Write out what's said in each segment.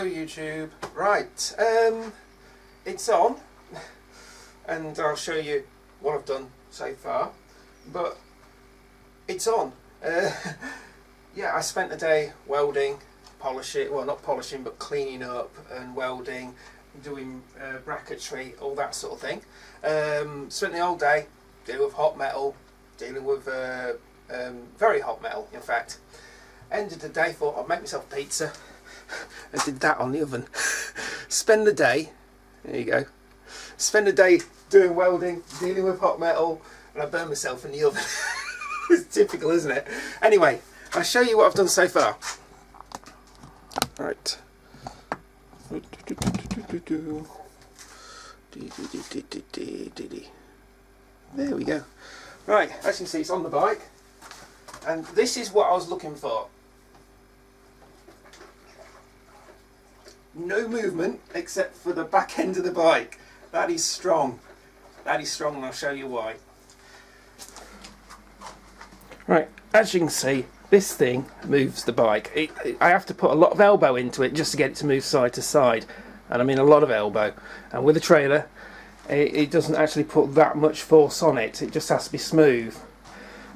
YouTube. Right, it's on, and I'll show you what I've done so far, but it's on. Yeah, I spent the day welding, polishing, well not polishing but cleaning up and welding, doing bracketry, all that sort of thing. Spent the whole day dealing with hot metal, dealing with very hot metal in fact. Ended the day, thought I'd make myself pizza. I did that on the oven. Spend the day, there you go, spend the day doing welding, dealing with hot metal, and I burned myself in the oven. It's typical, isn't it? Anyway, I'll show you what I've done so far. Right. There we go. Right, as you can see, it's on the bike, and this is what I was looking for. No movement except for the back end of the bike. That is strong. That is strong, and I'll show you why. Right, as you can see, this thing moves the bike. I have to put a lot of elbow into it just to get it to move side to side, and I mean a lot of elbow. And with a trailer, it doesn't actually put that much force on it. It just has to be smooth.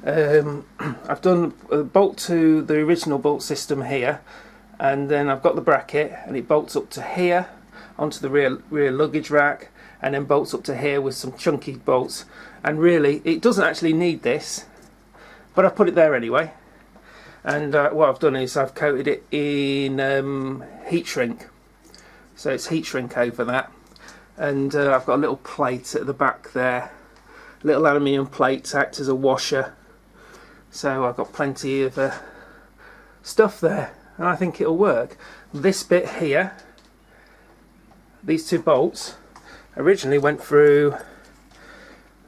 I've done a bolt to the original bolt system here, and then I've got the bracket, and it bolts up to here onto the rear luggage rack, and then bolts up to here with some chunky bolts. And really, it doesn't actually need this, but I put it there anyway. And what I've done is I've coated it in heat shrink, so it's heat shrink over that. And I've got a little plate at the back there, little aluminium plate to act as a washer. So I've got plenty of stuff there, and I think it'll work. This bit here, these two bolts, originally went through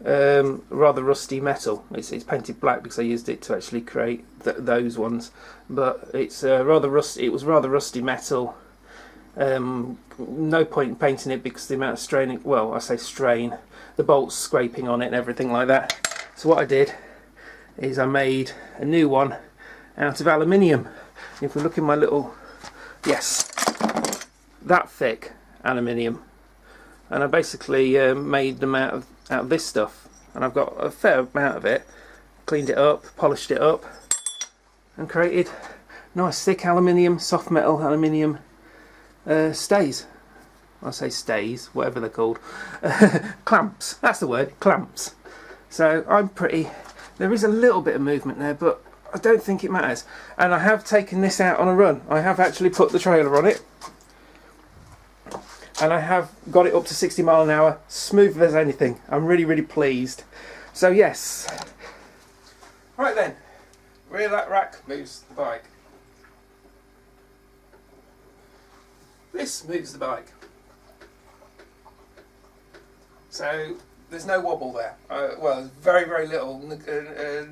rather rusty metal. It's painted black because I used it to actually create those ones, but it's rather rusty. It was rather rusty metal. No point in painting it because the amount of strain, well I say strain, the bolts scraping on it and everything like that. So what I did is I made a new one out of aluminium. If we look in my little, yes, that thick aluminium, and I basically made them out of this stuff, and I've got a fair amount of it. Cleaned it up, polished it up, and created nice thick aluminium, soft metal aluminium stays. I say stays, whatever they're called. Clamps, that's the word, clamps. So I'm pretty, there is a little bit of movement there, but I don't think it matters. And I have taken this out on a run. I have actually put the trailer on it, and I have got it up to 60 miles an hour, smooth as anything. I'm really pleased. So yes. Right then, rear rack moves the bike. This moves the bike. So there's no wobble there. Well, very little,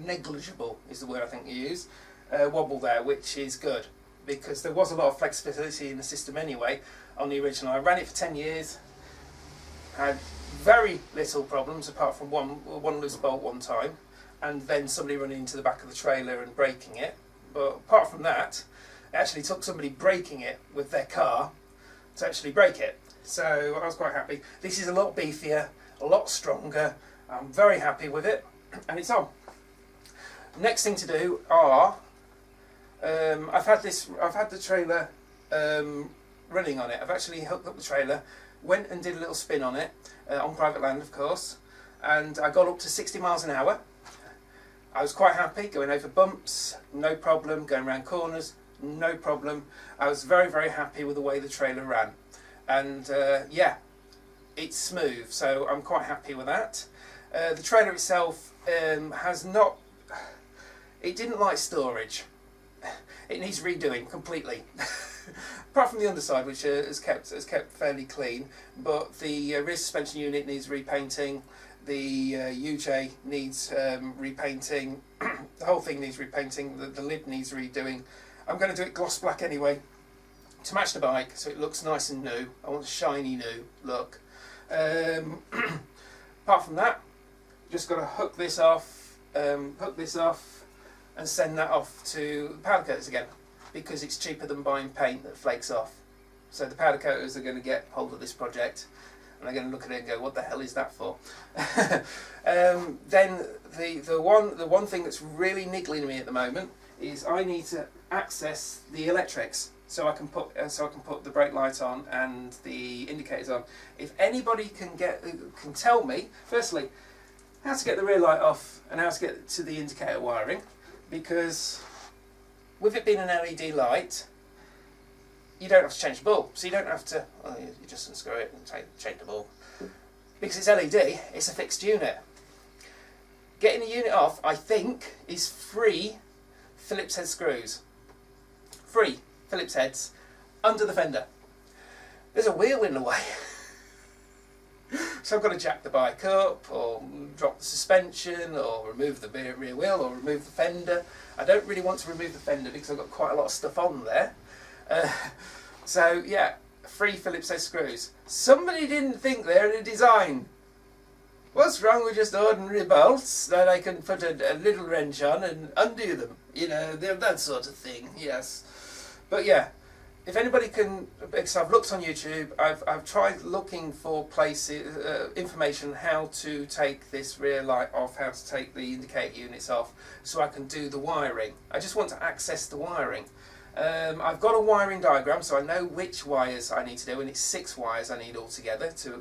negligible is the word I think you use. Wobble there, which is good, because there was a lot of flexibility in the system anyway on the original. I ran it for 10 years, had very little problems apart from one loose bolt one time, and then somebody running into the back of the trailer and breaking it. But apart from that, it actually took somebody breaking it with their car to actually break it. So I was quite happy. This is a lot beefier, a lot stronger. I'm very happy with it, and it's on. Next thing to do are, I've had the trailer running on it. I've actually hooked up the trailer, went and did a little spin on it, on private land of course, and I got up to 60 miles an hour. I was quite happy, going over bumps, no problem, going around corners, no problem. I was very happy with the way the trailer ran, and yeah, it's smooth, so I'm quite happy with that. The trailer itself has not, it didn't like storage. It needs redoing completely. Apart from the underside, which is kept fairly clean, but the rear suspension unit needs repainting. The UJ needs repainting. The whole thing needs repainting. The lid needs redoing. I'm going to do it gloss black anyway to match the bike, so it looks nice and new. I want a shiny new look. Apart from that, just got to hook this off, and send that off to the powder coaters again, because it's cheaper than buying paint that flakes off. So the powder coaters are going to get hold of this project, and they're going to look at it and go, what the hell is that for? Then the one thing that's really niggling me at the moment is I need to access the electrics, so I can put the brake light on and the indicators on. If anybody can tell me, firstly, how to get the rear light off and how to get to the indicator wiring, because with it being an LED light, you don't have to change the bulb, so you don't have to. Well, you just unscrew it and change the bulb, because it's LED. It's a fixed unit. Getting the unit off, I think, is free Phillips head screws. Free Phillips heads under the fender. There's a wheel in the way. So I've got to jack the bike up, or drop the suspension, or remove the rear wheel, or remove the fender. I don't really want to remove the fender because I've got quite a lot of stuff on there. So yeah, free Phillips head screws. Somebody didn't think they're in a design. What's wrong with just ordinary bolts that I can put a little wrench on and undo them? You know, that sort of thing, yes. But yeah, if anybody can, because I've looked on YouTube, I've tried looking for places, information how to take this rear light off, how to take the indicator units off, so I can do the wiring. I just want to access the wiring. I've got a wiring diagram, so I know which wires I need to do, and it's 6 wires I need altogether to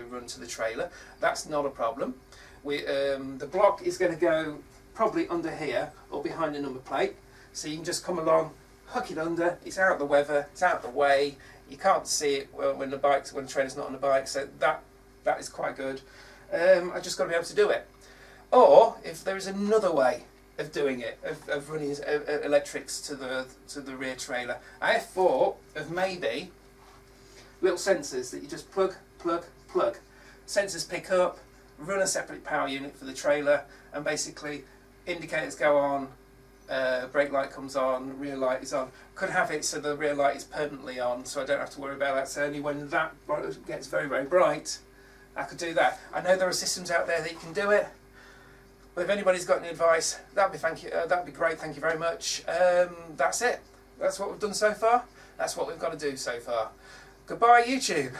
run to the trailer. That's not a problem. The block is going to go probably under here or behind the number plate, so you can just come along, hook it under. It's out of the weather, it's out of the way. You can't see it when the trailer's not on the bike, so that is quite good. I just got to be able to do it. Or if there is another way of doing it, of running electrics to the rear trailer, I have thought of maybe little sensors that you just plug. Sensors pick up, run a separate power unit for the trailer, and basically indicators go on, brake light comes on, rear light is on. Could have it so the rear light is permanently on, so I don't have to worry about that. So only when that gets very, very bright, I could do that. I know there are systems out there that you can do it. But if anybody's got any advice, that'd be great. Thank you very much. That's it. That's what we've done so far. That's what we've got to do so far. Goodbye, YouTube.